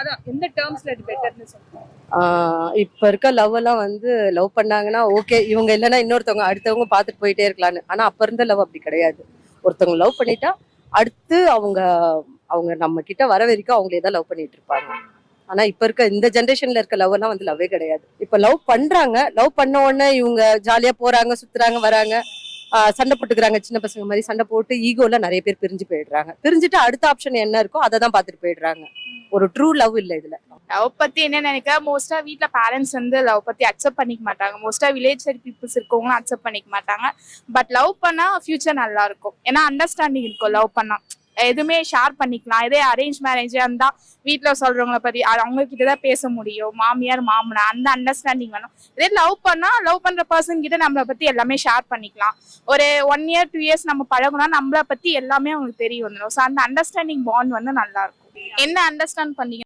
அதான் எந்த டேர்ம்ஸ்ல இது பெட்டர்னு சொல்றீங்க? இப்ப இருக்க லவ் எல்லாம் வந்து லவ் பண்ணாங்கன்னா ஓகே, இவங்க இல்லைன்னா இன்னொருத்தவங்க அடுத்தவங்க பார்த்துட்டு போயிட்டே இருக்கலாம்னு. ஆனா அப்ப இருந்த லவ் அப்படி கிடையாது. ஒருத்தவங்க லவ் பண்ணிட்டா அடுத்து அவங்க அவங்க நம்ம கிட்ட வர வரைக்கும் அவங்களே தான் லவ் பண்ணிட்டு இருப்பாங்க. ஆனா இப்ப இருக்க இந்த ஜெனரேஷன்ல இருக்க லவ் எல்லாம் வந்து லவ்வே கிடையாது. இப்ப லவ் பண்றாங்க, லவ் பண்ண உடனே இவங்க ஜாலியா போறாங்க, சுத்துறாங்க, வராங்க, சண்டை போட்டுக்கிறாங்க. சின்ன பசங்க மாதிரி சண்டை போட்டு ஈகோல நிறைய பேர் பிரிஞ்சு போயிடுறாங்க. பிரிஞ்சுட்டு அடுத்த ஆப்ஷன் என்ன இருக்கோ அதை தான் பார்த்துட்டு போயிடுறாங்க. ஒரு ட்ரூ லவ் இல்ல இதுல. லவ் பத்தி என்ன நினைக்க, மோஸ்டா வீட்ல பேரண்ட்ஸ் வந்து லவ் பத்தி அக்செப்ட் பண்ணிக்க மாட்டாங்க. மோஸ்டா வில்லேஜ் சைட் பீப்புள்ஸ் இருக்கவங்களும் அக்செப்ட் பண்ணிக்க மாட்டாங்க. பட் லவ் பண்ணா ஃபியூச்சர் நல்லா இருக்கும். ஏன்னா அண்டர்ஸ்டாண்டிங் இருக்கும். லவ் பண்ணா எதுவுமே ஷேர் பண்ணிக்கலாம். இதே அரேஞ்ச் மேரேஜா இருந்தா வீட்டுல சொல்றவங்களை பத்தி அவங்க கிட்டதான் பேச முடியும். மாமியார் மாமனார் அந்த அண்டர்ஸ்டாண்டிங் வேணும். இதே லவ் பண்ணா லவ் பண்ற பர்சன் கிட்ட நம்மளை பத்தி எல்லாமே ஷேர் பண்ணிக்கலாம். ஒரு 1 year 2 years நம்ம பழகுனா நம்மளை பத்தி எல்லாமே அவங்களுக்கு தெரிய வந்துடும். ஸோ அந்த அண்டர்ஸ்டாண்டிங் பாண்ட் வந்து நல்லா இருக்கும். என்ன அண்டர்ஸ்டாண்ட் பண்ணீங்க